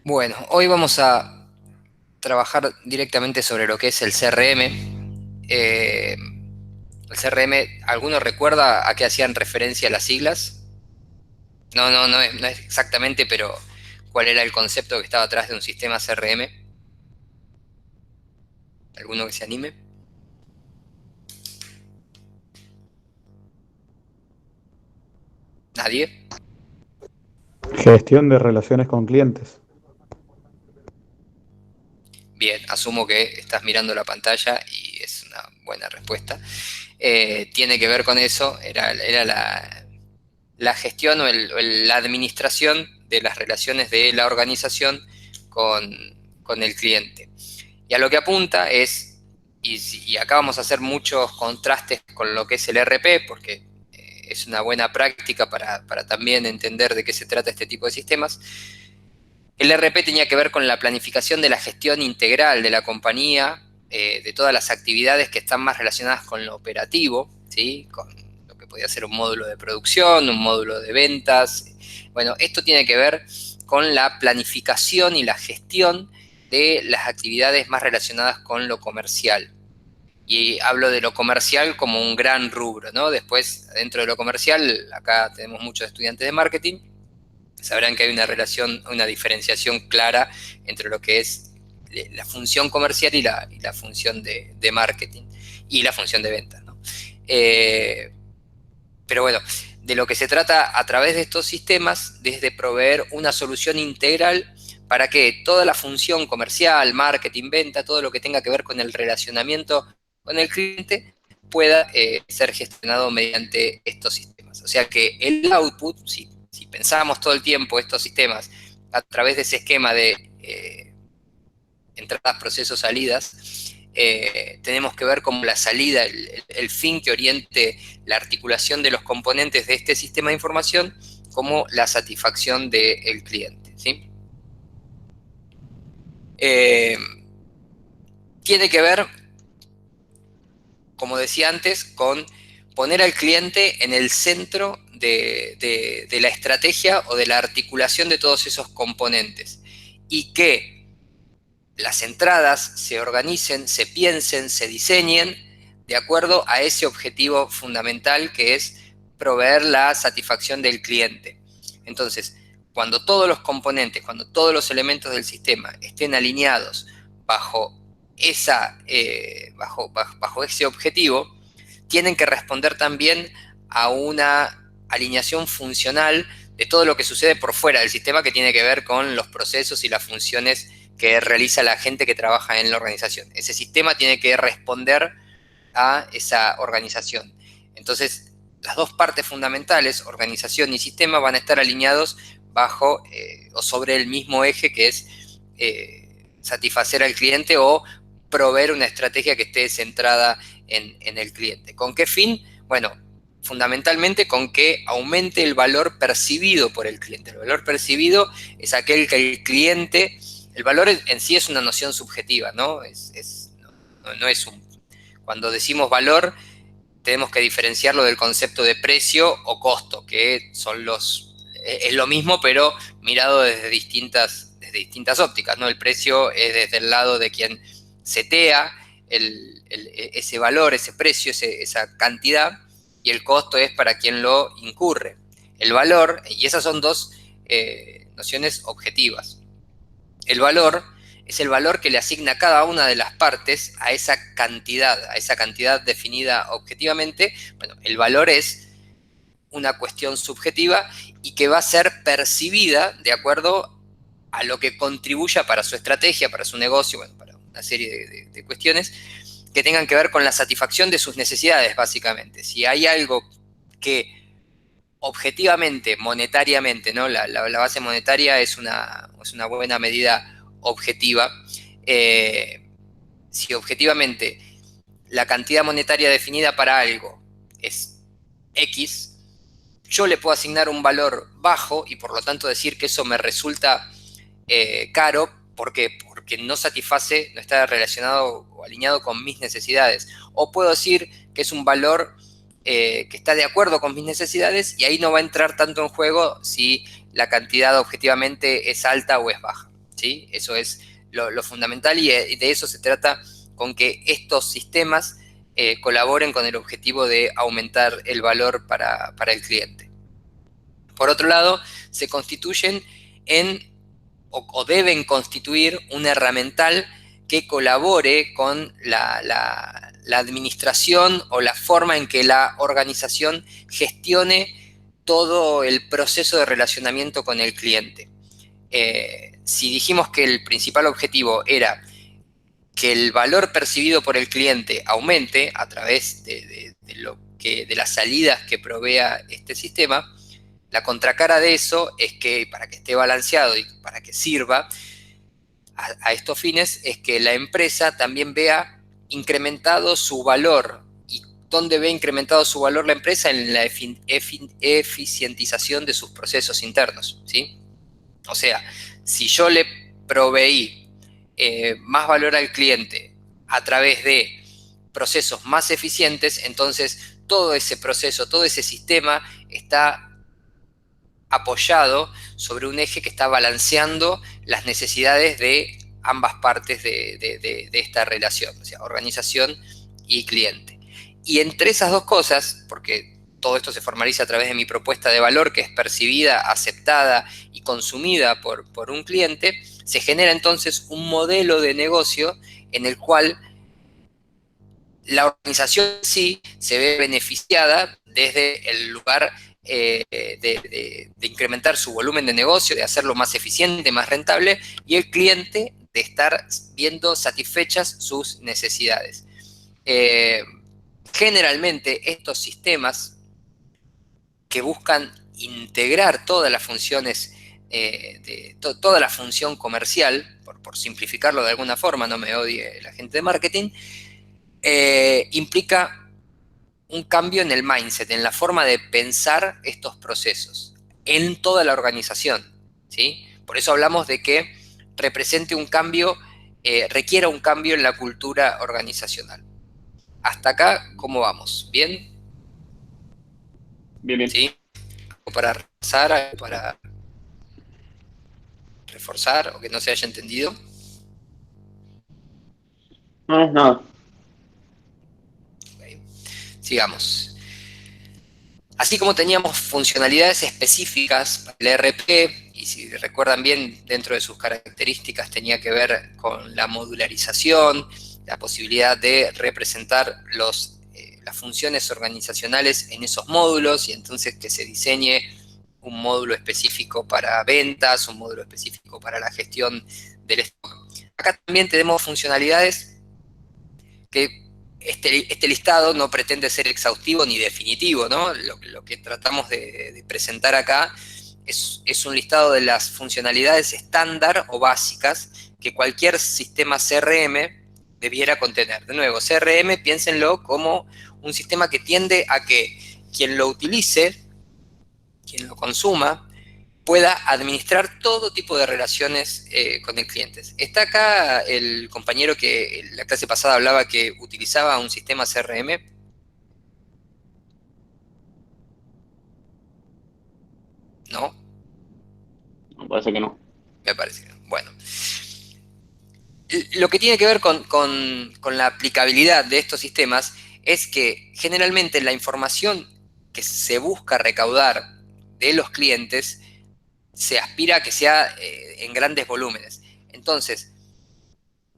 Bueno, hoy vamos a trabajar directamente sobre lo que es el CRM. El CRM, ¿alguno recuerda a qué hacían referencia las siglas? No es exactamente, pero ¿cuál era el concepto que estaba atrás de un sistema CRM? ¿Alguno que se anime? ¿Nadie? Gestión de relaciones con clientes. Bien, asumo que estás mirando la pantalla y es una buena respuesta. Tiene que ver con eso, era la gestión o la administración de las relaciones de la organización con, con el cliente. Y a lo que apunta es, y acá vamos a hacer muchos contrastes con lo que es el RP, porque es una buena práctica para también entender de qué se trata este tipo de sistemas. El RP tenía que ver con la planificación de la gestión integral de la compañía, de todas las actividades que están más relacionadas con lo operativo, ¿sí? Con lo que podía ser un módulo de producción, un módulo de ventas. Bueno, esto tiene que ver con la planificación y la gestión de las actividades más relacionadas con lo comercial. Y hablo de lo comercial como un gran rubro, ¿no? Después, dentro de lo comercial, acá tenemos muchos estudiantes de marketing, sabrán que hay una relación, una diferenciación clara entre lo que es la función comercial y la función de marketing y la función de ventas, ¿no? Pero bueno, de lo que se trata a través de estos sistemas, desde proveer una solución integral para que toda la función comercial, marketing, venta, todo lo que tenga que ver con el relacionamiento con el cliente, pueda ser gestionado mediante estos sistemas. O sea que el output, si pensamos todo el tiempo estos sistemas a través de ese esquema de entradas, procesos, salidas, tenemos que ver como la salida, el fin que oriente la articulación de los componentes de este sistema de información como la satisfacción del cliente, ¿sí? Eh, Tiene que ver, como decía antes, con poner al cliente en el centro de la estrategia o de la articulación de todos esos componentes y que las entradas se organicen, se piensen, se diseñen de acuerdo a ese objetivo fundamental que es proveer la satisfacción del cliente. Entonces, cuando todos los componentes, cuando todos los elementos del sistema estén alineados bajo, bajo ese objetivo, tienen que responder también a una alineación funcional de todo lo que sucede por fuera del sistema que tiene que ver con los procesos y las funciones que realiza la gente que trabaja en la organización. Ese sistema tiene que responder a esa organización. Entonces, las dos partes fundamentales, organización y sistema, van a estar alineados bajo o sobre el mismo eje que es satisfacer al cliente o proveer una estrategia que esté centrada en el cliente. ¿Con qué fin? Bueno, fundamentalmente con que aumente el valor percibido por el cliente. El valor percibido es aquel que el cliente, el valor en sí es una noción subjetiva, ¿no? No es un... Cuando decimos valor, tenemos que diferenciarlo del concepto de precio o costo, que son es lo mismo, pero mirado desde distintas ópticas, ¿no? El precio es desde el lado de quien setea ese valor, ese precio, esa cantidad, y el costo es para quien lo incurre. El valor, y esas son dos nociones objetivas. El valor es el valor que le asigna cada una de las partes a esa cantidad definida objetivamente. Bueno, el valor es una cuestión subjetiva y que va a ser percibida de acuerdo a lo que contribuya para su estrategia, para su negocio, bueno, para una serie de cuestiones que tengan que ver con la satisfacción de sus necesidades, básicamente. Si hay algo que objetivamente, monetariamente, ¿no? La base monetaria es una buena medida objetiva. Si objetivamente la cantidad monetaria definida para algo es X, yo le puedo asignar un valor bajo y por lo tanto decir que eso me resulta caro. ¿Por qué? Porque no satisface, no está relacionado o alineado con mis necesidades. O puedo decir que es un valor que está de acuerdo con mis necesidades y ahí no va a entrar tanto en juego si la cantidad objetivamente es alta o es baja. ¿sí? Eso es lo fundamental y de eso se trata, con que estos sistemas colaboren con el objetivo de aumentar el valor para el cliente. Por otro lado, se constituyen o deben constituir un herramental que colabore con la administración o la forma en que la organización gestione todo el proceso de relacionamiento con el cliente. Si dijimos que el principal objetivo era que el valor percibido por el cliente aumente a través de las salidas que provea este sistema, la contracara de eso es que, para que esté balanceado y para que sirva a estos fines, es que la empresa también vea incrementado su valor. ¿Y dónde ve incrementado su valor la empresa? En la eficientización de sus procesos internos, ¿sí? O sea, si yo le proveí más valor al cliente a través de procesos más eficientes, entonces todo ese proceso, todo ese sistema está apoyado sobre un eje que está balanceando las necesidades de ambas partes de esta relación, o sea, organización y cliente. Y entre esas dos cosas, porque todo esto se formaliza a través de mi propuesta de valor, que es percibida, aceptada y consumida por un cliente, se genera entonces un modelo de negocio en el cual la organización sí se ve beneficiada desde el lugar de incrementar su volumen de negocio, de hacerlo más eficiente, más rentable, y el cliente de estar viendo satisfechas sus necesidades. Generalmente estos sistemas que buscan integrar todas las funciones, toda la función comercial, por simplificarlo de alguna forma, no me odie la gente de marketing, implica un cambio en el mindset, en la forma de pensar estos procesos, en toda la organización, ¿sí? Por eso hablamos de que represente un cambio, requiera un cambio en la cultura organizacional. Hasta acá, ¿cómo vamos? ¿Bien? Bien, bien. ¿Sí? ¿O para repasar, algo para reforzar o que no se haya entendido? No, nada. Okay. Sigamos. Así como teníamos funcionalidades específicas para el ERP, y si recuerdan bien, dentro de sus características tenía que ver con la modularización, la posibilidad de representar las funciones organizacionales en esos módulos, y entonces que se diseñe un módulo específico para ventas, un módulo específico para la gestión del stock. Acá también tenemos funcionalidades que este listado no pretende ser exhaustivo ni definitivo, ¿no? Lo que tratamos de presentar acá es un listado de las funcionalidades estándar o básicas que cualquier sistema CRM debiera contener. De nuevo, CRM, piénsenlo como un sistema que tiende a que quien lo utilice, quien lo consuma, pueda administrar todo tipo de relaciones con el cliente. Está acá el compañero que en la clase pasada hablaba que utilizaba un sistema CRM. ¿No? Me parece que no. Me parece que no. Bueno. Lo que tiene que ver con la aplicabilidad de estos sistemas es que generalmente la información que se busca recaudar de los clientes se aspira a que sea en grandes volúmenes. Entonces,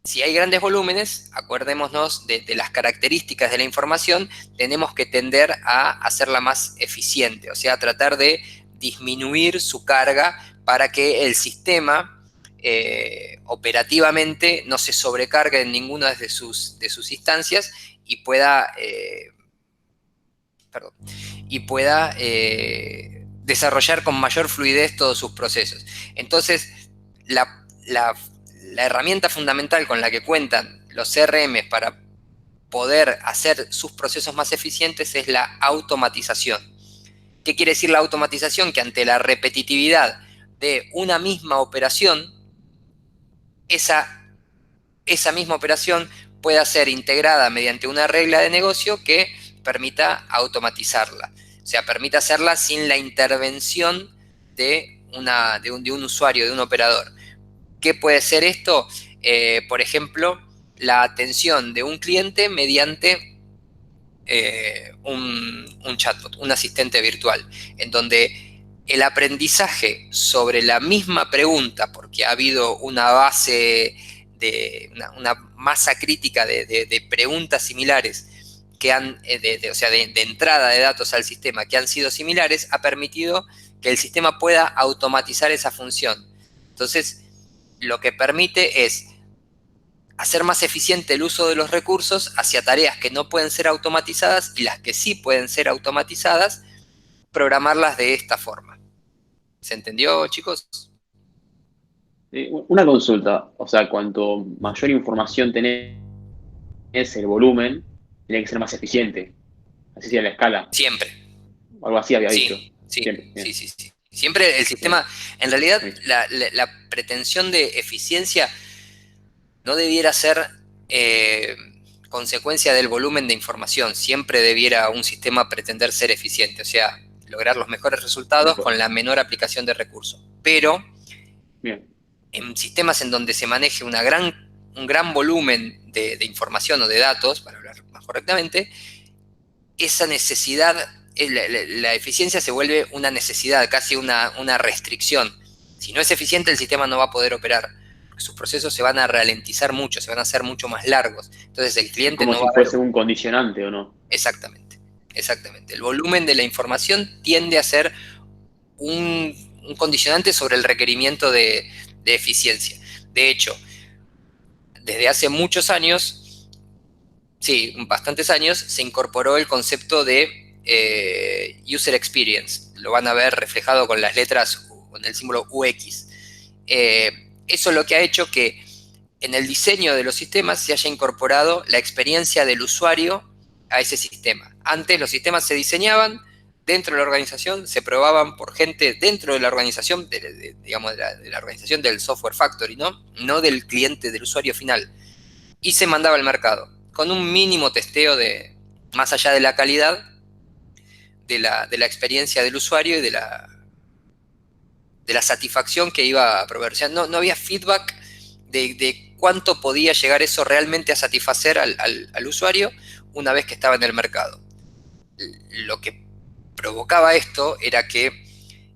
si hay grandes volúmenes, acordémonos de las características de la información, tenemos que tender a hacerla más eficiente, o sea, tratar de disminuir su carga para que el sistema operativamente no se sobrecargue en ninguna de sus instancias y pueda, desarrollar con mayor fluidez todos sus procesos. Entonces, la herramienta fundamental con la que cuentan los CRM para poder hacer sus procesos más eficientes es la automatización. ¿Qué quiere decir la automatización? Que ante la repetitividad de una misma operación, esa misma operación pueda ser integrada mediante una regla de negocio que permita automatizarla. O sea, permita hacerla sin la intervención de un usuario, de un operador. ¿Qué puede ser esto? Por ejemplo, la atención de un cliente mediante un chatbot, un asistente virtual, en donde el aprendizaje sobre la misma pregunta, porque ha habido una base de una masa crítica de preguntas similares que han, o sea, de entrada de datos al sistema que han sido similares, ha permitido que el sistema pueda automatizar esa función. Entonces, lo que permite es hacer más eficiente el uso de los recursos hacia tareas que no pueden ser automatizadas y las que sí pueden ser automatizadas, programarlas de esta forma. ¿Se entendió, chicos? Una consulta, o sea, cuanto mayor información tenés, el volumen, tiene que ser más eficiente. Así sea la escala. Siempre. Algo así había dicho. Sí, sí, Siempre, sí, bien. sí, sí. Siempre el Bien. sistema, en realidad, Listo. la pretensión de eficiencia no debiera ser consecuencia del volumen de información. Siempre debiera un sistema pretender ser eficiente, o sea, lograr los mejores resultados Mejor. con la menor aplicación de recursos. Pero Bien. en sistemas en donde se maneje un gran volumen de información o de datos, para hablar más correctamente, esa necesidad, la eficiencia se vuelve una necesidad, casi una restricción. Si no es eficiente, el sistema no va a poder operar. Sus procesos se van a ralentizar mucho, se van a hacer mucho más largos. Entonces el Es cliente como no va si a ver fuese un condicionante, ¿o no? exactamente. Exactamente. El volumen de la información tiende a ser un condicionante sobre el requerimiento de eficiencia. De hecho, desde hace muchos años, sí, bastantes años, se incorporó el concepto de user experience. Lo van a ver reflejado con las letras, con el símbolo UX. Eso es lo que ha hecho que en el diseño de los sistemas se haya incorporado la experiencia del usuario a ese sistema. Antes los sistemas se diseñaban dentro de la organización, se probaban por gente dentro de la organización, digamos, de la organización del software factory, ¿no? No del cliente, del usuario final. Y se mandaba al mercado, con un mínimo testeo más allá de la calidad, de la experiencia del usuario y de la satisfacción que iba a proveer. O sea, no había feedback de cuánto podía llegar eso realmente a satisfacer al usuario una vez que estaba en el mercado. Lo que provocaba esto era que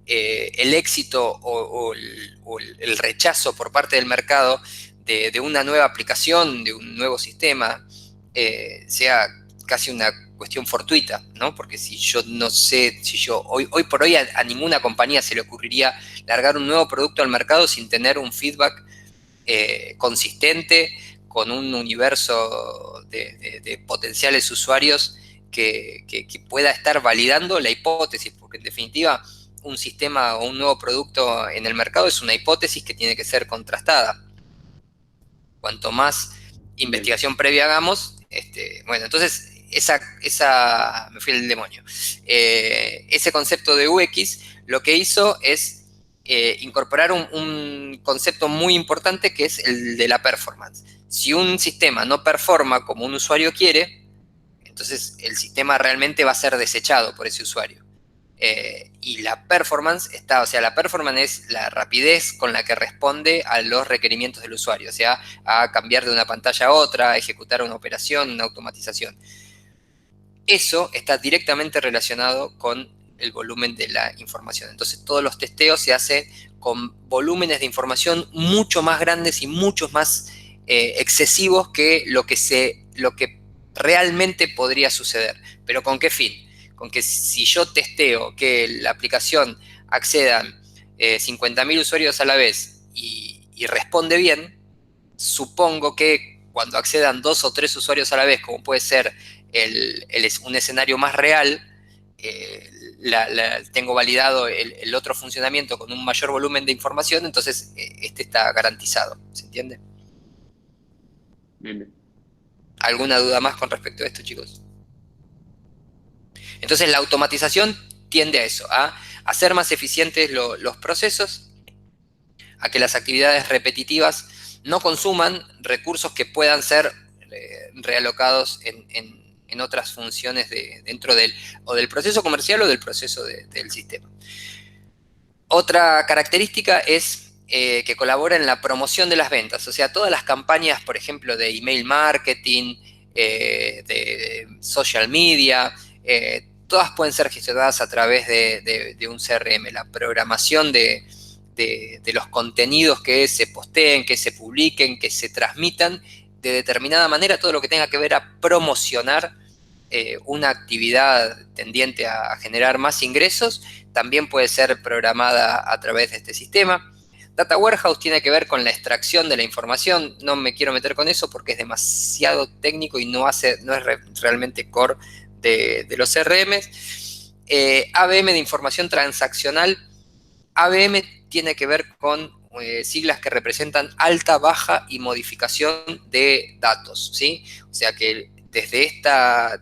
el éxito o el rechazo por parte del mercado de una nueva aplicación, de un nuevo sistema, sea casi una cuestión fortuita, ¿no? Porque si yo no sé, si yo hoy por hoy a ninguna compañía se le ocurriría largar un nuevo producto al mercado sin tener un feedback consistente, con un universo de potenciales usuarios que pueda estar validando la hipótesis, porque en definitiva un sistema o un nuevo producto en el mercado es una hipótesis que tiene que ser contrastada. Cuanto más Bien. investigación previa hagamos, bueno, entonces me fui el demonio. Ese concepto de UX lo que hizo es incorporar un concepto muy importante que es el de la performance. Si un sistema no performa como un usuario quiere, entonces el sistema realmente va a ser desechado por ese usuario. Y la performance o sea, la performance es la rapidez con la que responde a los requerimientos del usuario, o sea, a cambiar de una pantalla a otra, a ejecutar una operación, una automatización. Eso está directamente relacionado con el volumen de la información. Entonces, todos los testeos se hacen con volúmenes de información mucho más grandes y muchos más excesivos que lo que realmente podría suceder. ¿Pero con qué fin? Con que si yo testeo que la aplicación accedan 50.000 usuarios a la vez y responde bien, supongo que cuando accedan 2 o 3 usuarios a la vez, como puede ser un escenario más real, tengo validado el otro funcionamiento con un mayor volumen de información, entonces este está garantizado. ¿Se entiende? Bien, bien. ¿Alguna duda más con respecto a esto, chicos? Entonces la automatización tiende a eso, a hacer más eficientes los procesos, a que las actividades repetitivas no consuman recursos que puedan ser realocados en otras funciones dentro del proceso comercial o del proceso del sistema. Otra característica es que colabora en la promoción de las ventas. O sea, todas las campañas, por ejemplo, de email marketing, de social media, todas pueden ser gestionadas a través de un CRM. La programación de los contenidos que se posteen, que se publiquen, que se transmitan de determinada manera, todo lo que tenga que ver a promocionar una actividad tendiente a generar más ingresos, también puede ser programada a través de este sistema. Data Warehouse tiene que ver con la extracción de la información. No me quiero meter con eso porque es demasiado técnico y no es realmente core de los CRMs. ABM de información transaccional. ABM tiene que ver con siglas que representan alta, baja y modificación de datos, ¿sí? O sea que desde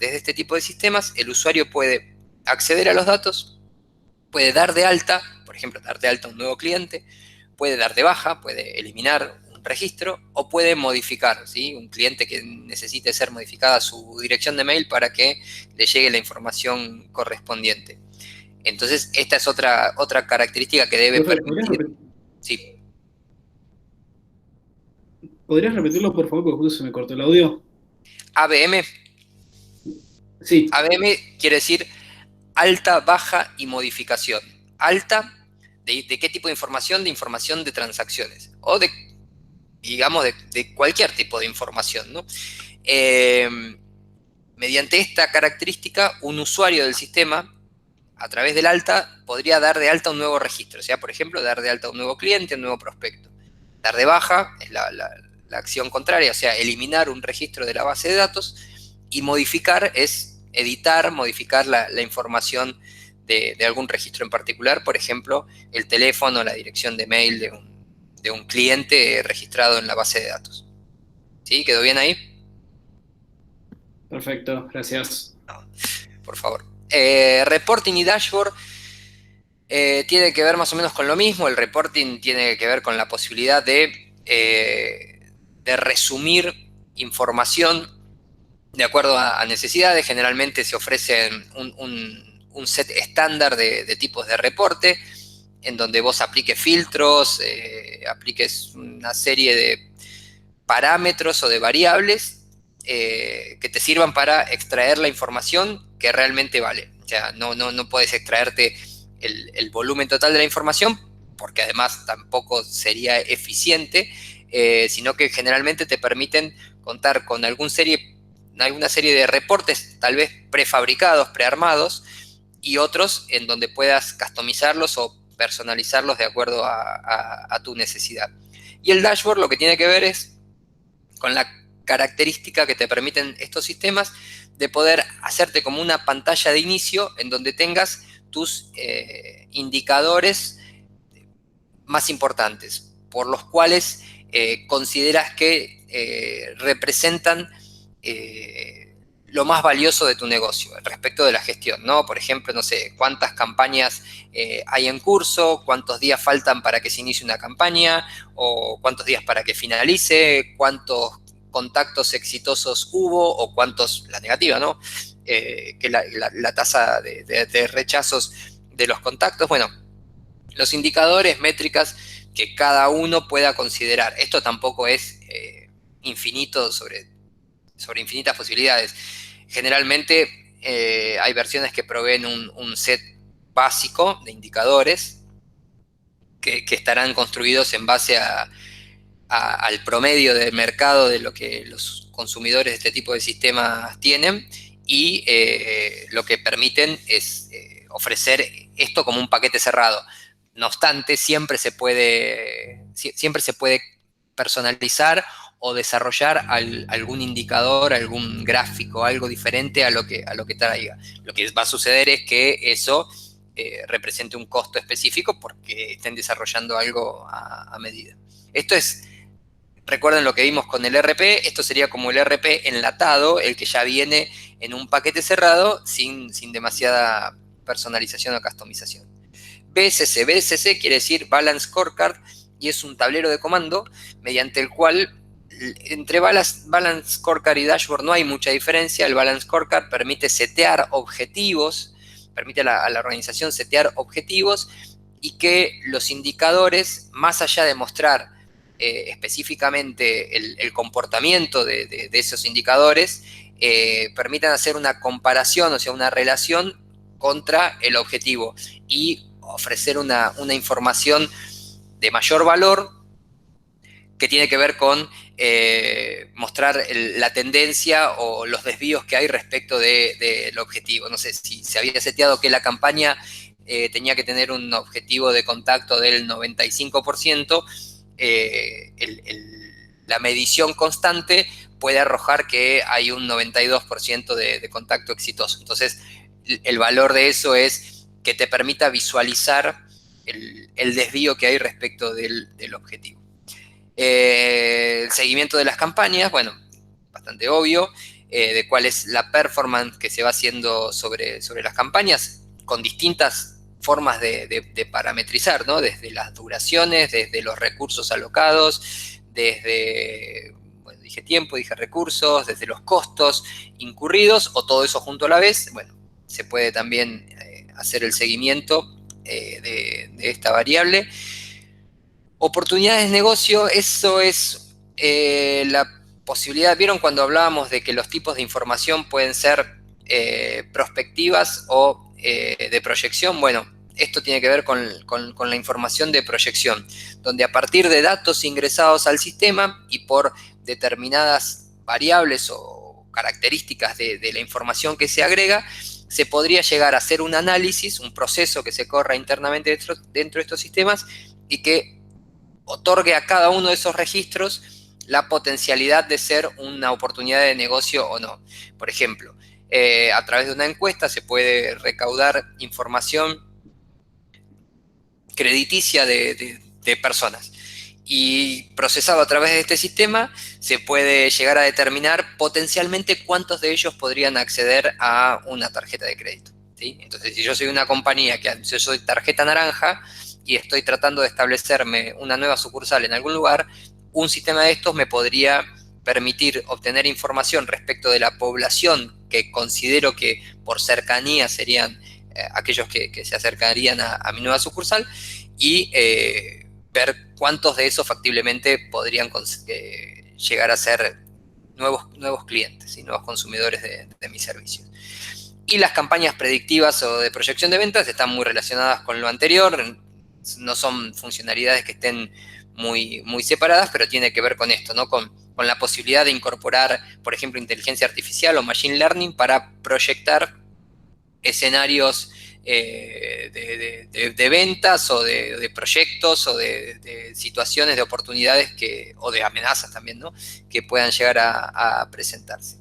este tipo de sistemas el usuario puede acceder a los datos, puede dar de alta, por ejemplo, dar de alta a un nuevo cliente, puede dar de baja, puede eliminar un registro o puede modificar, ¿sí? Un cliente que necesite ser modificada su dirección de mail para que le llegue la información correspondiente. Entonces, esta es otra característica que debe Profe, permitir. Sí. ¿Podrías repetirlo, por favor? Porque justo se me cortó el audio. ABM. Sí. ABM quiere decir alta, baja y modificación. Alta, ¿de qué tipo de información? De información de transacciones. O de, digamos, de cualquier tipo de información, ¿no? Mediante esta característica, un usuario del sistema, a través del alta, podría dar de alta un nuevo registro. O sea, por ejemplo, dar de alta un nuevo cliente, un nuevo prospecto. Dar de baja es la acción contraria, o sea, eliminar un registro de la base de datos. Y modificar es editar, modificar la información de algún registro en particular, por ejemplo, el teléfono, la dirección de mail de un cliente registrado en la base de datos. ¿Sí? ¿Quedó bien ahí? Perfecto, gracias. No, por favor. Reporting y dashboard tiene que ver más o menos con lo mismo. El reporting tiene que ver con la posibilidad de resumir información de acuerdo a necesidades. Generalmente se ofrecen un set estándar de tipos de reporte, en donde vos apliques filtros, apliques una serie de parámetros o de variables que te sirvan para extraer la información que realmente vale. O sea, no puedes extraerte el volumen total de la información, porque además tampoco sería eficiente, sino que generalmente te permiten contar con alguna serie de reportes, tal vez prefabricados, prearmados, y otros en donde puedas customizarlos o personalizarlos de acuerdo a tu necesidad. Y el dashboard lo que tiene que ver es con la característica que te permiten estos sistemas de poder hacerte como una pantalla de inicio en donde tengas tus indicadores más importantes, por los cuales consideras que representan lo más valioso de tu negocio respecto de la gestión, ¿no? Por ejemplo, no sé, cuántas campañas hay en curso, cuántos días faltan para que se inicie una campaña, o cuántos días para que finalice, cuántos contactos exitosos hubo, o cuántos, la negativa, ¿no? Que la tasa de rechazos de los contactos. Bueno, los indicadores, métricas que cada uno pueda considerar. Esto tampoco es infinito sobre infinitas posibilidades. Generalmente hay versiones que proveen un set básico de indicadores que estarán construidos en base al promedio del mercado de lo que los consumidores de este tipo de sistemas tienen, y lo que permiten es ofrecer esto como un paquete cerrado. No obstante, siempre se puede personalizar o desarrollar algún indicador, algún gráfico, algo diferente a lo que traiga. Lo que va a suceder es que eso represente un costo específico porque estén desarrollando algo a medida. Esto es, recuerden lo que vimos con el ERP, esto sería como el ERP enlatado, el que ya viene en un paquete cerrado sin demasiada personalización o customización. BSC quiere decir Balance Scorecard, y es un tablero de comando mediante el cual entre Balance Scorecard y Dashboard no hay mucha diferencia. El Balance Scorecard permite setear objetivos, permite a la organización setear objetivos y que los indicadores, más allá de mostrar específicamente el comportamiento de esos indicadores, permitan hacer una comparación, o sea, una relación contra el objetivo y ofrecer una información de mayor valor que tiene que ver con mostrar la tendencia o los desvíos que hay respecto del objetivo. No sé si se había seteado que la campaña tenía que tener un objetivo de contacto del 95%, la medición constante puede arrojar que hay un 92% de contacto exitoso. Entonces, el valor de eso es que te permita visualizar el desvío que hay respecto del objetivo. El seguimiento de las campañas, bueno, bastante obvio, de cuál es la performance que se va haciendo sobre las campañas, con distintas formas de parametrizar, ¿no? Desde las duraciones, desde los recursos alocados, desde, bueno, dije tiempo, dije recursos, desde los costos incurridos, o todo eso junto a la vez. Bueno, se puede también hacer el seguimiento de esta variable. Oportunidades de negocio, eso es la posibilidad. ¿Vieron cuando hablábamos de que los tipos de información pueden ser prospectivas o de proyección? Bueno, esto tiene que ver con la información de proyección, donde a partir de datos ingresados al sistema y por determinadas variables o características de la información que se agrega, se podría llegar a hacer un análisis, un proceso que se corra internamente dentro de estos sistemas y que otorgue a cada uno de esos registros la potencialidad de ser una oportunidad de negocio o no. Por ejemplo, a través de una encuesta se puede recaudar información crediticia de personas. Y procesado a través de este sistema, se puede llegar a determinar potencialmente cuántos de ellos podrían acceder a una tarjeta de crédito, ¿sí? Entonces, si yo soy una compañía yo soy tarjeta naranja, y estoy tratando de establecerme una nueva sucursal en algún lugar, un sistema de estos me podría permitir obtener información respecto de la población que considero que por cercanía serían aquellos que se acercarían a mi nueva sucursal y ver cuántos de esos factiblemente podrían llegar a ser nuevos clientes y nuevos consumidores de mis servicios. Y las campañas predictivas o de proyección de ventas están muy relacionadas con lo anterior. No son funcionalidades que estén muy separadas, pero tiene que ver con esto, ¿no? Con la posibilidad de incorporar, por ejemplo, inteligencia artificial o machine learning para proyectar escenarios de ventas o de proyectos o de situaciones, de oportunidades o de amenazas también, ¿no? Que puedan llegar a presentarse.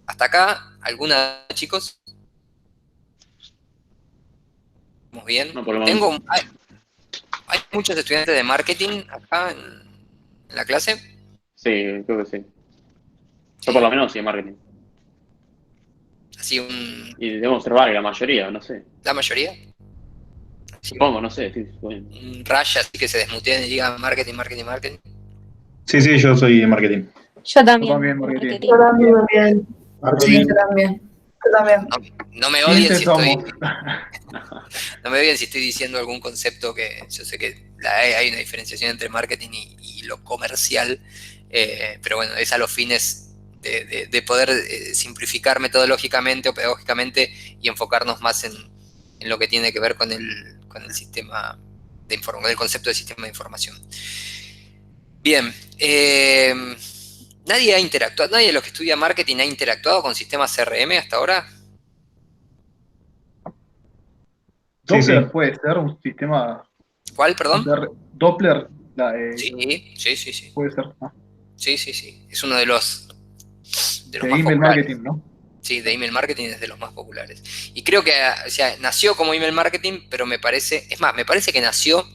Hasta acá, ¿alguna, chicos? ¿Estamos bien? No, por lo menos. ¿Hay muchos estudiantes de marketing acá en la clase? Sí, creo que sí. Sí. Yo por lo menos sí, en marketing. Así Y debemos observar que la mayoría, no sé. ¿la mayoría? Así Supongo, no sé. Sí, un raya así que se desmuteen y digan marketing, marketing, marketing. Sí, sí, yo soy de marketing. Yo también. Yo también, marketing. Yo también. Sí, yo también. Yo también. No me odien si estoy... somos. No me odien si estoy diciendo algún concepto que yo sé que hay una diferenciación entre marketing y lo comercial, pero bueno, es a los fines de poder simplificar metodológicamente o pedagógicamente y enfocarnos más en lo que tiene que ver con el sistema de información, con el concepto de sistema de información. Bien, nadie de los que estudia marketing ha interactuado con sistemas CRM hasta ahora. Doppler Sí. puede ser un sistema. ¿Cuál, perdón? Doppler Sí. puede ser, ¿no? Sí. Es uno de los De más email populares. marketing, ¿no? Sí, de email marketing es de los más populares. Y creo que, o sea, nació como email marketing, pero me parece que nació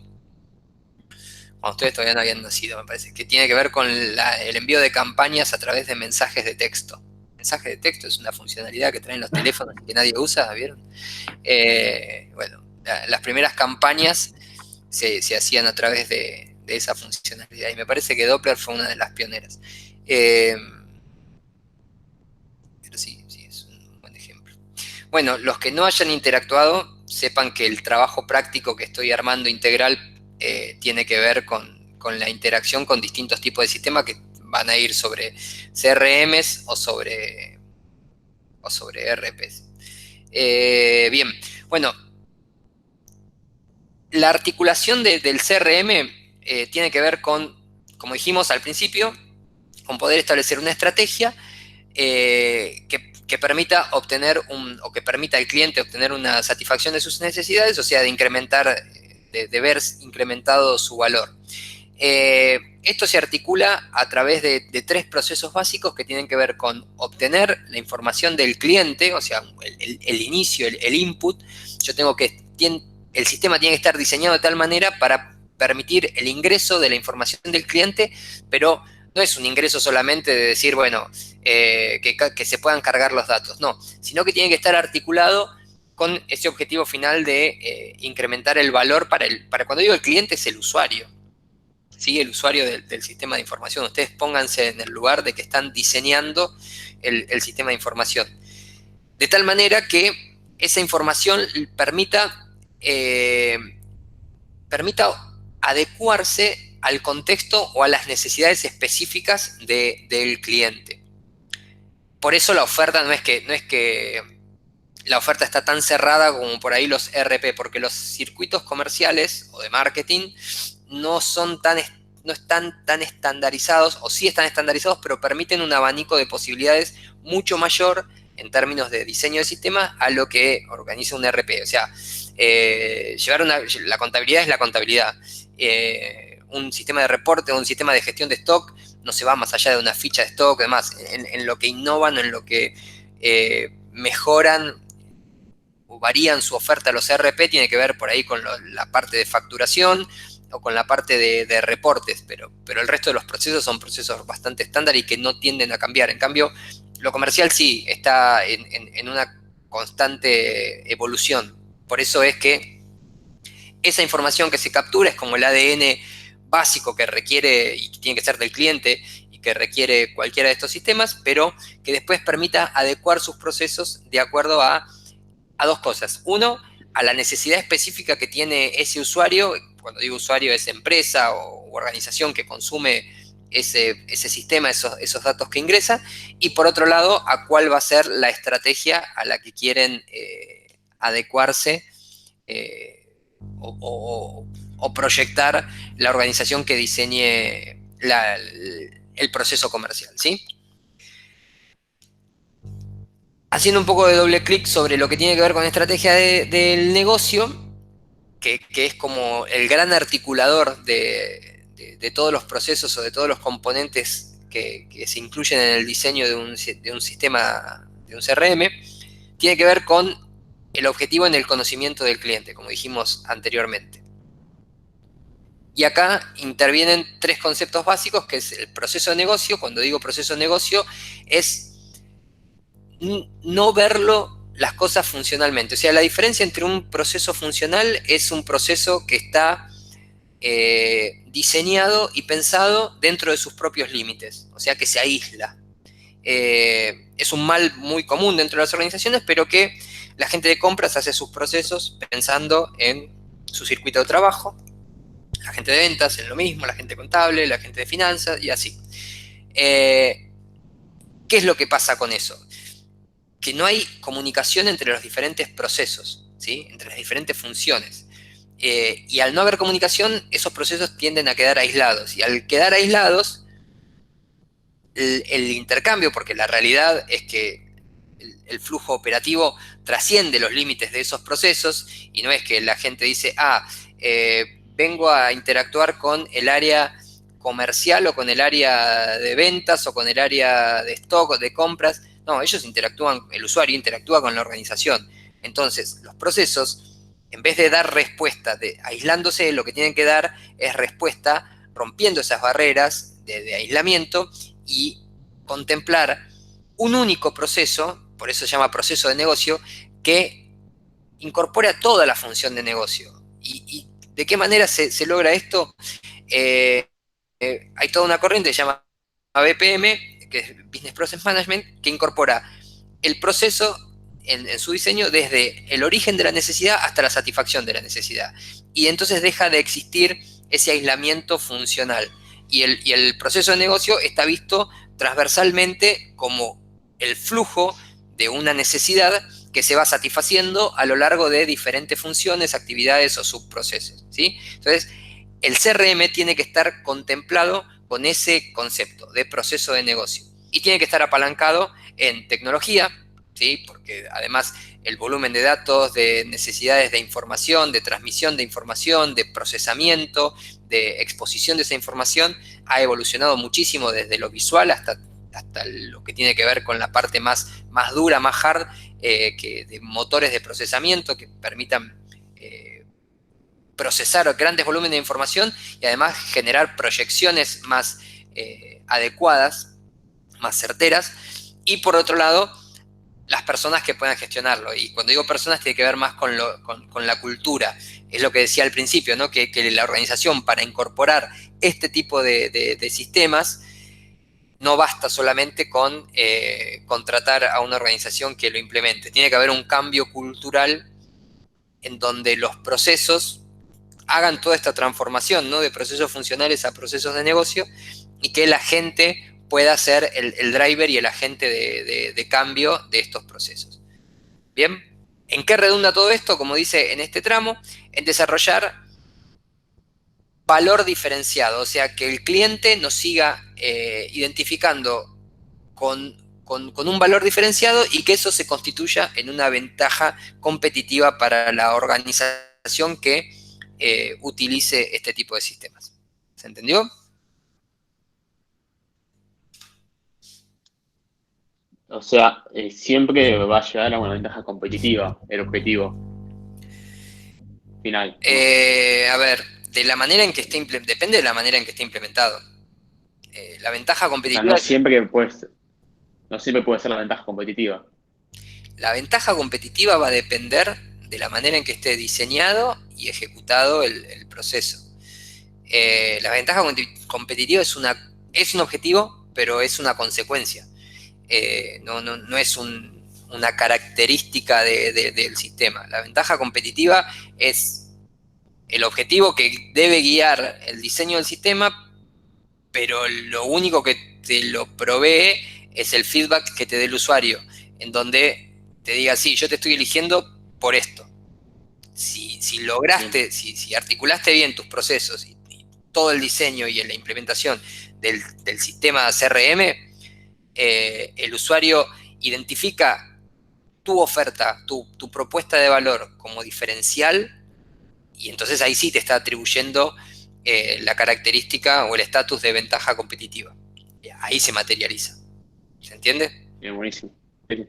cuando ustedes todavía no habían nacido, me parece, que tiene que ver con el envío de campañas a través de mensajes de texto. Mensaje de texto es una funcionalidad que traen los teléfonos que nadie usa, ¿vieron? Bueno, las primeras campañas se hacían a través de esa funcionalidad, y me parece que Doppler fue una de las pioneras. Pero sí, es un buen ejemplo. Bueno, los que no hayan interactuado sepan que el trabajo práctico que estoy armando integral tiene que ver con la interacción con distintos tipos de sistemas que van a ir sobre CRMs o sobre ERPs. Bien, bueno, la articulación del CRM tiene que ver con, como dijimos al principio, con poder establecer una estrategia que permita obtener o que permita al cliente obtener una satisfacción de sus necesidades, o sea, de incrementar, de ver incrementado su valor. Esto se articula a través de 3 procesos básicos que tienen que ver con obtener la información del cliente, o sea, el inicio, el input. Yo tengo que, el sistema tiene que estar diseñado de tal manera para permitir el ingreso de la información del cliente, pero no es un ingreso solamente de decir, bueno, que se puedan cargar los datos, no, sino que tiene que estar articulado con ese objetivo final de incrementar el valor para cuando digo el cliente es el usuario. ¿Sí? El usuario del sistema de información. Ustedes pónganse en el lugar de que están diseñando el sistema de información. De tal manera que esa información permita adecuarse al contexto o a las necesidades específicas del cliente. Por eso la oferta no es que la oferta está tan cerrada como por ahí los ERP, porque los circuitos comerciales o de marketing no están tan estandarizados, o sí están estandarizados, pero permiten un abanico de posibilidades mucho mayor en términos de diseño de sistema a lo que organiza un ERP. O sea, la contabilidad es la contabilidad. Un sistema de reporte o un sistema de gestión de stock no se va más allá de una ficha de stock, además, en lo que innovan, en lo que mejoran o varían su oferta a los ERP, tiene que ver por ahí con la parte de facturación o con la parte de reportes, pero el resto de los procesos son procesos bastante estándar y que no tienden a cambiar. En cambio, lo comercial sí está en una constante evolución. Por eso es que esa información que se captura es como el ADN básico que requiere y que tiene que ser del cliente y que requiere cualquiera de estos sistemas, pero que después permita adecuar sus procesos de acuerdo a 2 cosas. Uno, a la necesidad específica que tiene ese usuario. Cuando digo usuario es empresa o organización que consume ese sistema, esos datos que ingresa, y por otro lado, a cuál va a ser la estrategia a la que quieren adecuarse o proyectar la organización que diseñe el proceso comercial, ¿sí? Haciendo un poco de doble clic sobre lo que tiene que ver con estrategia del negocio, que es como el gran articulador de todos los procesos o de todos los componentes que se incluyen en el diseño de un sistema, de un CRM, tiene que ver con el objetivo en el conocimiento del cliente, como dijimos anteriormente. Y acá intervienen 3 conceptos básicos, que es el proceso de negocio. Cuando digo proceso de negocio, es no verlo las cosas funcionalmente. O sea, la diferencia entre un proceso funcional es un proceso que está diseñado y pensado dentro de sus propios límites, o sea, que se aísla. Es un mal muy común dentro de las organizaciones, pero que la gente de compras hace sus procesos pensando en su circuito de trabajo, la gente de ventas en lo mismo, la gente contable, la gente de finanzas y así. ¿Qué es lo que pasa con eso? Que no hay comunicación entre los diferentes procesos, ¿sí? Entre las diferentes funciones. Y al no haber comunicación, esos procesos tienden a quedar aislados. Y al quedar aislados, el intercambio, porque la realidad es que el flujo operativo trasciende los límites de esos procesos, y no es que la gente dice, vengo a interactuar con el área comercial o con el área de ventas o con el área de stock o de compras. No, ellos interactúan, el usuario interactúa con la organización. Entonces, los procesos, en vez de dar respuesta aislándose, lo que tienen que dar es respuesta rompiendo esas barreras de aislamiento y contemplar un único proceso, por eso se llama proceso de negocio, que incorpore a toda la función de negocio. ¿Y de qué manera se logra esto? Hay toda una corriente que se llama BPM, que es Business Process Management, que incorpora el proceso en su diseño desde el origen de la necesidad hasta la satisfacción de la necesidad. Y entonces deja de existir ese aislamiento funcional. Y el proceso de negocio está visto transversalmente como el flujo de una necesidad que se va satisfaciendo a lo largo de diferentes funciones, actividades o subprocesos, ¿sí? Entonces, el CRM tiene que estar contemplado con ese concepto de proceso de negocio. Y tiene que estar apalancado en tecnología, ¿sí? Porque además el volumen de datos, de necesidades de información, de transmisión de información, de procesamiento, de exposición de esa información, ha evolucionado muchísimo desde lo visual hasta lo que tiene que ver con la parte más dura, más hard, que de motores de procesamiento que permitan procesar grandes volúmenes de información y además generar proyecciones más adecuadas, más certeras. Y por otro lado, las personas que puedan gestionarlo. Y cuando digo personas, tiene que ver más con la cultura. Es lo que decía al principio, ¿no? Que la organización, para incorporar este tipo de sistemas, no basta solamente con contratar a una organización que lo implemente. Tiene que haber un cambio cultural en donde los procesos hagan toda esta transformación, ¿no? De procesos funcionales a procesos de negocio, y que la gente pueda ser el driver y el agente de cambio de estos procesos. Bien, ¿en qué redunda todo esto? Como dice en este tramo, en desarrollar valor diferenciado, o sea, que el cliente nos siga identificando con un valor diferenciado y que eso se constituya en una ventaja competitiva para la organización que utilice este tipo de sistemas. ¿Se entendió? O sea, siempre va a llegar a una ventaja competitiva, el objetivo final. A ver, de la manera en que esté depende de la manera en que esté implementado. La ventaja O sea, competitiva... no siempre puede ser la ventaja competitiva. La ventaja competitiva va a depender de la manera en que esté diseñado y ejecutado el proceso. La ventaja competitiva es un objetivo, pero es una consecuencia. No es una característica del sistema. La ventaja competitiva es el objetivo que debe guiar el diseño del sistema, pero lo único que te lo provee es el feedback que te dé el usuario, en donde te diga, sí, yo te estoy eligiendo por esto. Si lograste, si articulaste bien tus procesos y todo el diseño y la implementación del sistema CRM, el usuario identifica tu oferta, tu propuesta de valor como diferencial, y entonces ahí sí te está atribuyendo la característica o el estatus de ventaja competitiva. Ahí se materializa. ¿Se entiende? Bien, buenísimo. Sí.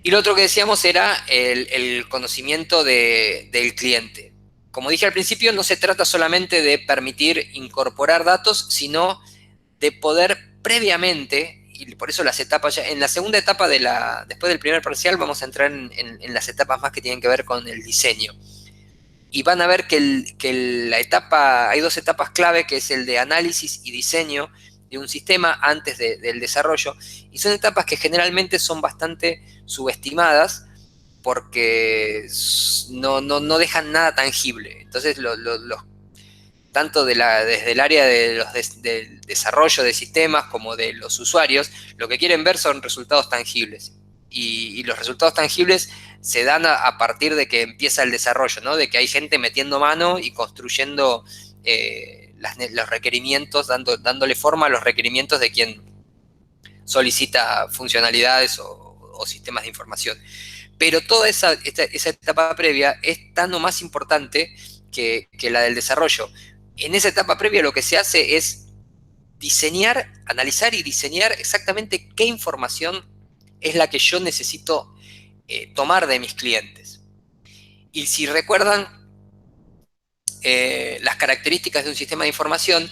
Y lo otro que decíamos era el conocimiento del cliente. Como dije al principio, no se trata solamente de permitir incorporar datos, sino de poder previamente, y por eso las etapas, en la segunda etapa después del primer parcial, vamos a entrar en las etapas más que tienen que ver con el diseño. Y van a ver que hay dos etapas clave, que es el de análisis y diseño de un sistema antes del desarrollo, y son etapas que generalmente son bastante subestimadas porque no dejan nada tangible. Entonces, tanto desde el área del desarrollo de sistemas como de los usuarios, lo que quieren ver son resultados tangibles. Y los resultados tangibles se dan a partir de que empieza el desarrollo, ¿no? De que hay gente metiendo mano y construyendo los requerimientos, dándole forma a los requerimientos de quien solicita funcionalidades o sistemas de información. Pero toda esa etapa previa es tan o más importante que la del desarrollo. En esa etapa previa lo que se hace es diseñar, analizar y diseñar exactamente qué información es la que yo necesito tomar de mis clientes. Y si recuerdan las características de un sistema de información,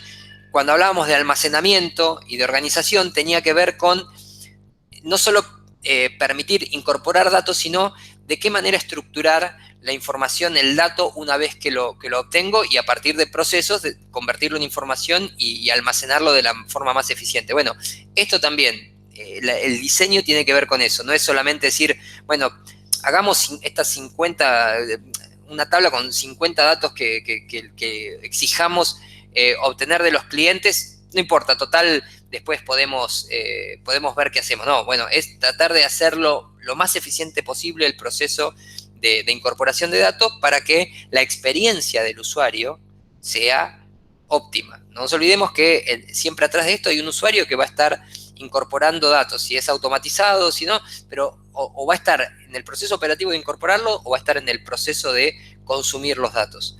cuando hablábamos de almacenamiento y de organización, tenía que ver con no solo permitir incorporar datos, sino de qué manera estructurar la información, el dato, una vez que lo obtengo, y a partir de procesos de convertirlo en información y almacenarlo de la forma más eficiente. Bueno, esto también el diseño tiene que ver con eso, no es solamente decir, bueno, hagamos estas 50, una tabla con 50 datos que exijamos obtener de los clientes, no importa, total, después podemos ver qué hacemos. No, bueno, es tratar de hacerlo lo más eficiente posible el proceso de incorporación de datos para que la experiencia del usuario sea óptima. No nos olvidemos que siempre atrás de esto hay un usuario que va a estar incorporando datos, si es automatizado, si no, pero o va a estar en el proceso operativo de incorporarlo o va a estar en el proceso de consumir los datos.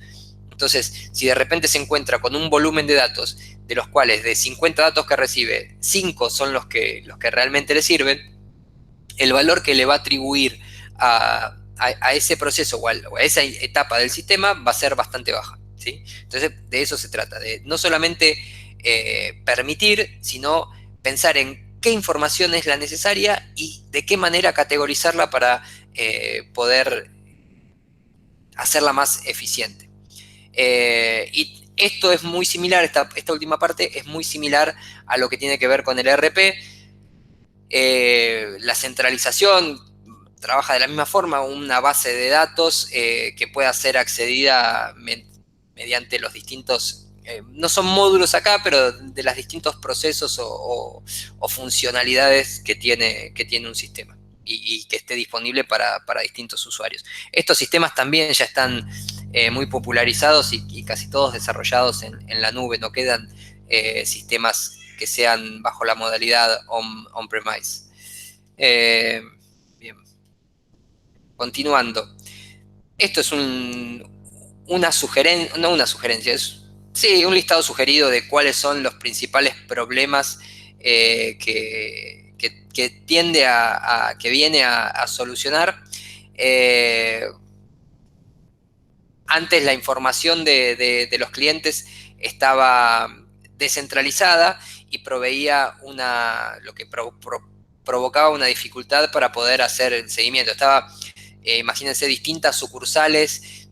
Entonces, si de repente se encuentra con un volumen de datos, de los cuales de 50 datos que recibe, 5 son los que realmente le sirven, el valor que le va a atribuir a ese proceso o a esa etapa del sistema va a ser bastante baja, ¿sí? Entonces, de eso se trata, de no solamente permitir, sino pensar en qué información es la necesaria y de qué manera categorizarla para poder hacerla más eficiente. Y esto es muy similar, esta última parte es muy similar a lo que tiene que ver con el ERP. La centralización trabaja de la misma forma, una base de datos que pueda ser accedida mediante los distintos, no son módulos acá, pero de los distintos procesos o funcionalidades que tiene un sistema y que esté disponible para distintos usuarios. Estos sistemas también ya están muy popularizados y casi todos desarrollados en la nube, no quedan sistemas que sean bajo la modalidad on-premise. Bien. Continuando. Esto es una sugerencia, no una sugerencia, es un listado sugerido de cuáles son los principales problemas que tiende que viene a solucionar. Antes la información de los clientes estaba descentralizada y proveía lo que provocaba una dificultad para poder hacer el seguimiento. Estaba, imagínense, distintas sucursales,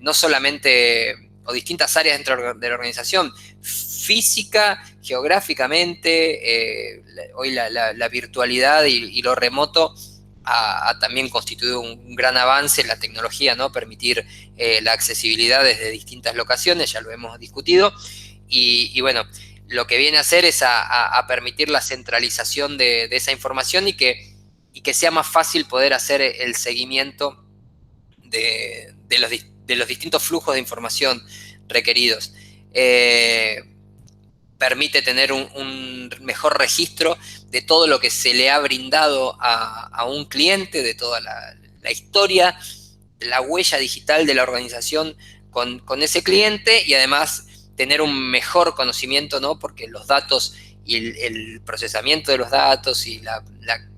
no solamente, o distintas áreas dentro de la organización, física, geográficamente, hoy la virtualidad y lo remoto ha también constituido un gran avance en la tecnología, ¿no? Permitir la accesibilidad desde distintas locaciones, ya lo hemos discutido, y bueno, lo que viene a hacer es a permitir la centralización de esa información y que sea más fácil poder hacer el seguimiento de los distintos flujos de información requeridos. Permite tener un mejor registro de todo lo que se le ha brindado a un cliente, de toda la historia, la huella digital de la organización con ese cliente, y además tener un mejor conocimiento, ¿no? Porque los datos y el procesamiento de los datos y la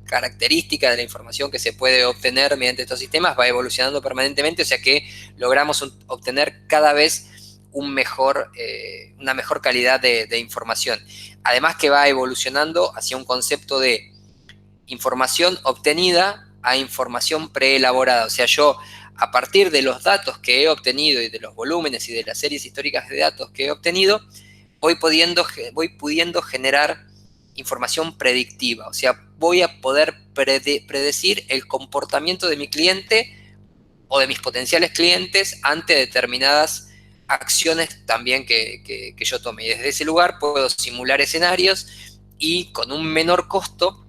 característica de la información que se puede obtener mediante estos sistemas va evolucionando permanentemente, o sea que logramos obtener cada vez una mejor calidad de información. Además que va evolucionando hacia un concepto de información obtenida a información preelaborada. O sea, yo a partir de los datos que he obtenido y de los volúmenes y de las series históricas de datos que he obtenido, voy pudiendo generar información predictiva. O sea, voy a poder predecir el comportamiento de mi cliente o de mis potenciales clientes ante determinadas acciones también que yo tome. Y desde ese lugar puedo simular escenarios y con un menor costo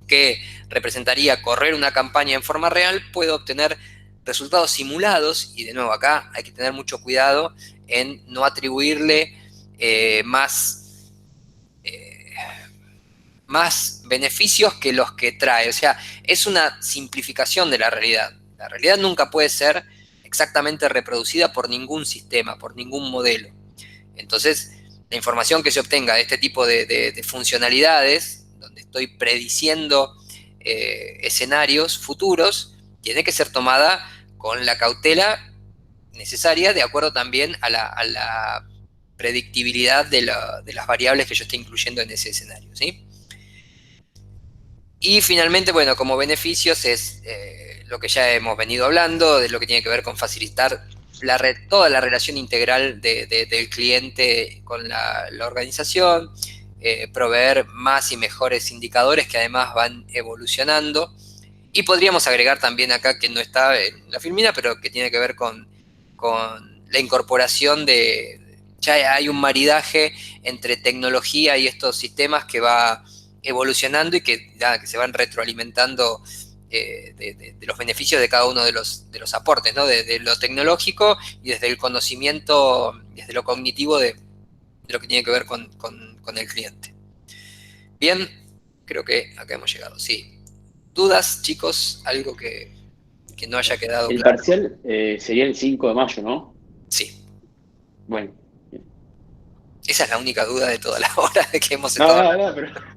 que representaría correr una campaña en forma real, puedo obtener resultados simulados. Y de nuevo acá hay que tener mucho cuidado en no atribuirle más beneficios que los que trae. O sea, es una simplificación de la realidad. La realidad nunca puede ser exactamente reproducida por ningún sistema, por ningún modelo. Entonces, la información que se obtenga de este tipo de funcionalidades, donde estoy prediciendo escenarios futuros, tiene que ser tomada con la cautela necesaria, de acuerdo también a la predictibilidad de las variables que yo esté incluyendo en ese escenario, ¿sí? Y finalmente, bueno, como beneficios es lo que ya hemos venido hablando, de lo que tiene que ver con facilitar toda la relación integral del cliente con la organización, proveer más y mejores indicadores que además van evolucionando. Y podríamos agregar también acá, que no está en la Filmina, pero que tiene que ver con la incorporación ya hay un maridaje entre tecnología y estos sistemas que va evolucionando y que se van retroalimentando de los beneficios de cada uno de los aportes, ¿no? De lo tecnológico y desde el conocimiento, desde lo cognitivo de lo que tiene que ver con el cliente. Bien, creo que acá hemos llegado, sí. ¿Dudas, chicos? ¿Algo que no haya quedado El claro? parcial sería el 5 de mayo, ¿no? Sí. Bueno. Esa es la única duda de toda la hora de que hemos No, estado no, hablando. no, pero...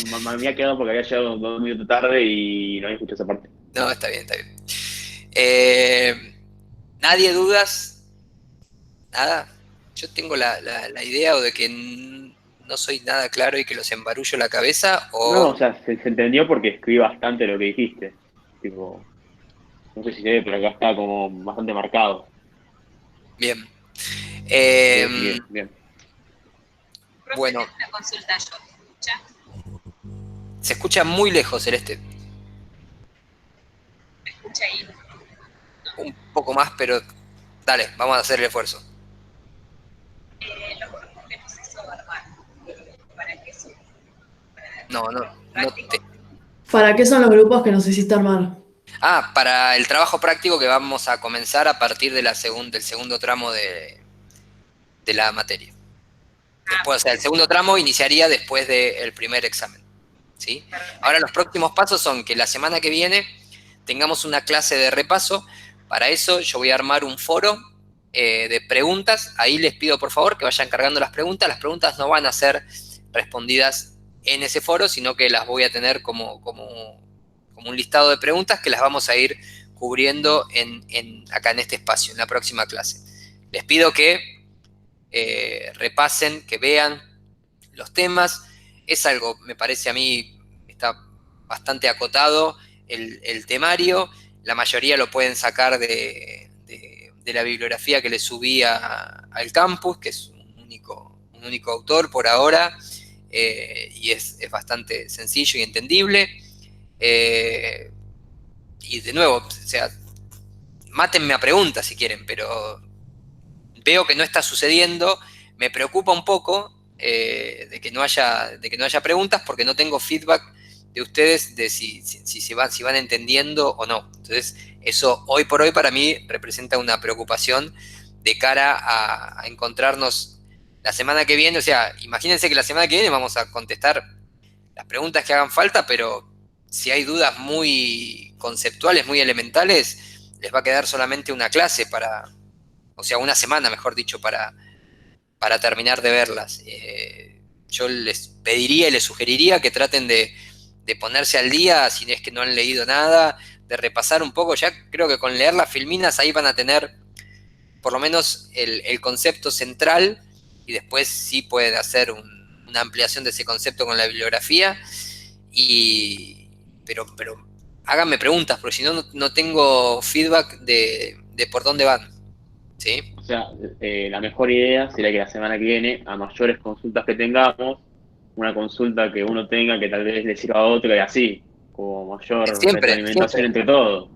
No, me había quedado porque había llegado 2 minutos tarde y no había escuchado esa parte. No, está bien, está bien. ¿Nadie dudas? ¿Nada? Yo tengo la idea o de que no soy nada claro y que los embarullo la cabeza, No, o... o sea, se entendió porque escribí bastante lo que dijiste. Tipo, no sé si se ve, pero acá está como bastante marcado. Bien. Bien, bien, bien. Bueno, Una consulta yo, ¿me escucha? se escucha muy lejos, Celeste. ¿Me escucha ahí? Un poco más, pero dale, vamos a hacer el esfuerzo. Los grupos que nos hizo armar, ¿para qué son? No te... ¿Para qué son los grupos que nos hiciste armar? Para el trabajo práctico que vamos a comenzar a partir de del segundo tramo de la materia. Después, o sea, el segundo tramo iniciaría después del primer examen, ¿sí? Ahora los próximos pasos son que la semana que viene tengamos una clase de repaso. Para eso yo voy a armar un foro de preguntas. Ahí les pido por favor que vayan cargando las preguntas. Las preguntas no van a ser respondidas en ese foro, sino que las voy a tener como un listado de preguntas que las vamos a ir cubriendo acá en este espacio, en la próxima clase. Les pido que repasen, que vean los temas. Es algo, me parece a mí, está bastante acotado el temario. La mayoría lo pueden sacar de la bibliografía que les subí al campus, que es un único autor por ahora, y es bastante sencillo y entendible. Y de nuevo, o sea, mátenme a preguntas si quieren, pero veo que no está sucediendo. Me preocupa un poco de que no haya preguntas, porque no tengo feedback de ustedes de si van entendiendo o no. Entonces, eso hoy por hoy para mí representa una preocupación de cara a encontrarnos la semana que viene. O sea, imagínense que la semana que viene vamos a contestar las preguntas que hagan falta, pero si hay dudas muy conceptuales, muy elementales, les va a quedar solamente una clase o sea, una semana, mejor dicho, para terminar de verlas. Yo les pediría y les sugeriría que traten de ponerse al día, si es que no han leído nada, de repasar un poco. Ya creo que con leer las filminas ahí van a tener por lo menos el concepto central, y después sí pueden hacer una ampliación de ese concepto con la bibliografía. Pero háganme preguntas, porque si no, no tengo feedback de por dónde van. ¿Sí? O sea, la mejor idea sería que la semana que viene, a mayores consultas que tengamos, una consulta que uno tenga que tal vez le sirva a otro y así, como mayor retroalimentación entre todos.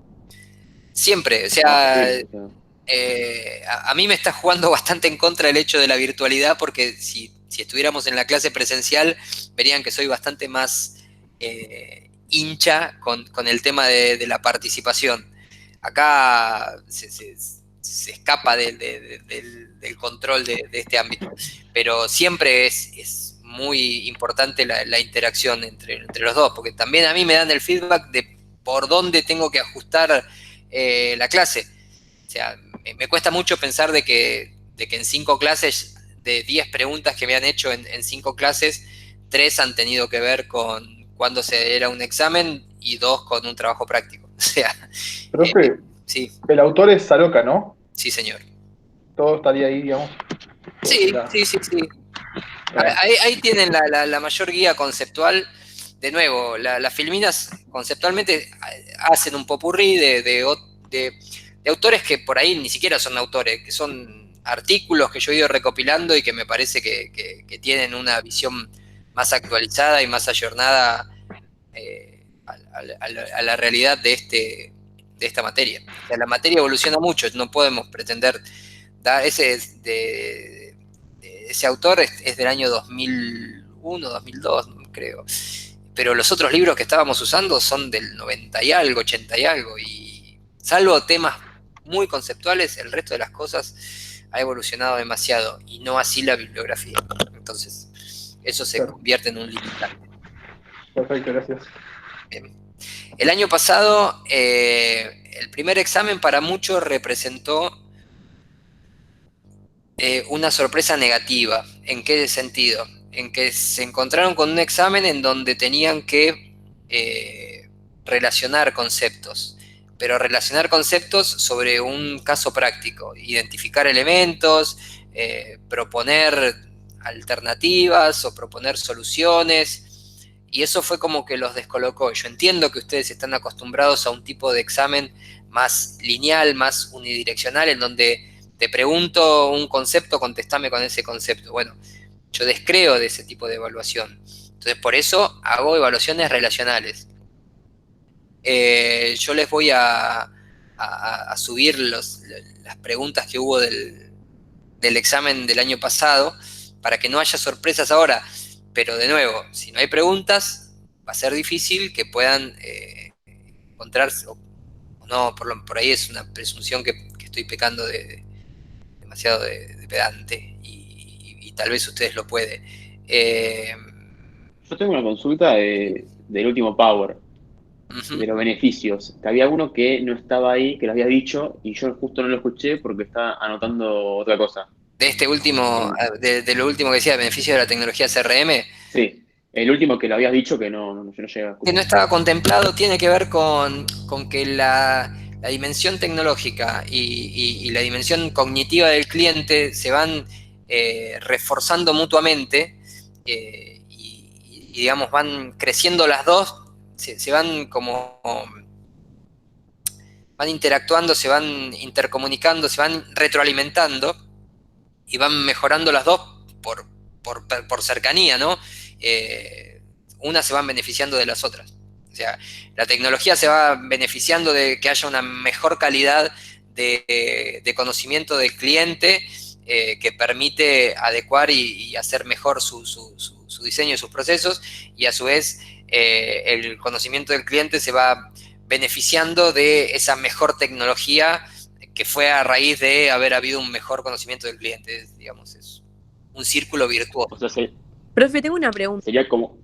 Siempre, o sea, Sí, a mí me está jugando bastante en contra el hecho de la virtualidad, porque si estuviéramos en la clase presencial, verían que soy bastante más hincha con el tema de la participación. Acá se escapa del control de este ámbito, pero siempre es muy importante la interacción entre los dos, porque también a mí me dan el feedback de por dónde tengo que ajustar la clase. O sea, me cuesta mucho pensar de que en 5 clases, de 10 preguntas que me han hecho en 5 clases, 3 han tenido que ver con cuándo se era un examen y 2 con un trabajo práctico. O sea, Profe, sí, el autor es Saroca, ¿no? sí, señor. Todo estaría ahí, digamos. Sí, La- sí. Ahí tienen la mayor guía conceptual. De nuevo, las filminas conceptualmente hacen un popurrí de autores que por ahí ni siquiera son autores, que son artículos que yo he ido recopilando y que me parece que tienen una visión más actualizada y más ayornada a la realidad de esta materia. O sea, la materia evoluciona mucho, no podemos pretender ese autor es del año 2001, 2002, creo. Pero los otros libros que estábamos usando son del 90 y algo, 80 y algo, y salvo temas muy conceptuales, el resto de las cosas ha evolucionado demasiado, y no así la bibliografía. Entonces, eso se convierte en un limitante. Perfecto, gracias. Bien. El año pasado, el primer examen para muchos representó una sorpresa negativa. ¿En qué sentido? En que se encontraron con un examen en donde tenían que relacionar conceptos, pero relacionar conceptos sobre un caso práctico, identificar elementos, proponer alternativas o proponer soluciones, y eso fue como que los descolocó. Yo entiendo que ustedes están acostumbrados a un tipo de examen más lineal, más unidireccional, en donde te pregunto un concepto, contestame con ese concepto. Bueno, yo descreo de ese tipo de evaluación. Entonces, por eso hago evaluaciones relacionales. Yo les voy a subir las preguntas que hubo del examen del año pasado para que no haya sorpresas ahora. Pero de nuevo, si no hay preguntas, va a ser difícil que puedan encontrarse, o no, por ahí es una presunción que estoy pecando demasiado de pedante, y tal vez ustedes lo pueden. Yo tengo una consulta del último Power, de los beneficios. Que había uno que no estaba ahí, que lo había dicho, y yo justo no lo escuché porque estaba anotando otra cosa. De este último, de lo último que decía, beneficio de la tecnología CRM. Sí, el último que lo habías dicho que yo no llegué a Que escuchar. no estaba contemplado tiene que ver con que la dimensión tecnológica y la dimensión cognitiva del cliente se van reforzando mutuamente, y digamos van creciendo las dos, se van como van interactuando, se van intercomunicando, se van retroalimentando y van mejorando las dos por cercanía, ¿no? Unas se van beneficiando de las otras. O sea, la tecnología se va beneficiando de que haya una mejor calidad de conocimiento del cliente, que permite adecuar y hacer mejor su diseño y sus procesos, y a su vez el conocimiento del cliente se va beneficiando de esa mejor tecnología que fue a raíz de haber habido un mejor conocimiento del cliente. Digamos, es un círculo virtuoso. O sea, Profe, tengo una pregunta. sería como...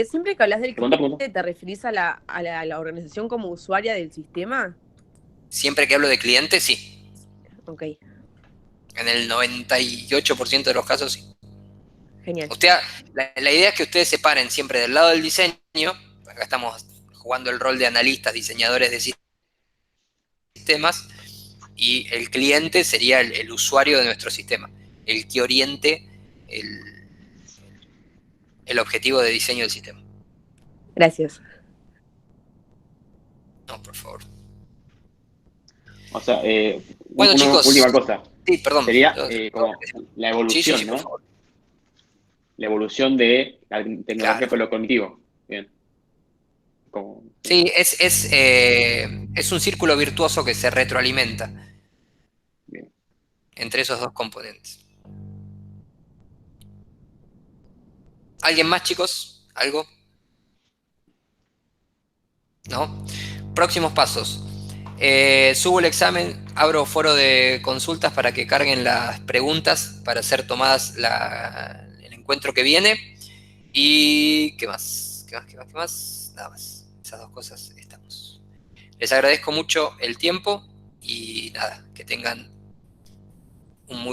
Siempre que hablas del Pregunta. cliente, ¿te referís a la organización como usuaria del sistema? Siempre que hablo de cliente, sí. Ok, En el 98% de los casos, sí. genial. La idea es que ustedes se paren siempre del lado del diseño. Acá estamos jugando el rol de analistas, diseñadores de sistemas, y el cliente sería el usuario de nuestro sistema, el que oriente el objetivo de diseño del sistema. Gracias. No, por favor. O sea, Bueno, una chicos, última cosa. Sí, perdón. Sería como la evolución, Sí, ¿no? por favor. La evolución de la tecnología, Claro. con lo cognitivo. Bien. Sí, es un círculo virtuoso que se retroalimenta. Bien. Entre esos dos componentes. ¿Alguien más, chicos? ¿Algo? ¿No? Próximos pasos. Subo el examen, abro foro de consultas para que carguen las preguntas para ser tomadas el encuentro que viene. ¿Y qué más? ¿Qué más? Nada más. Esas dos cosas estamos. Les agradezco mucho el tiempo y nada, que tengan un muy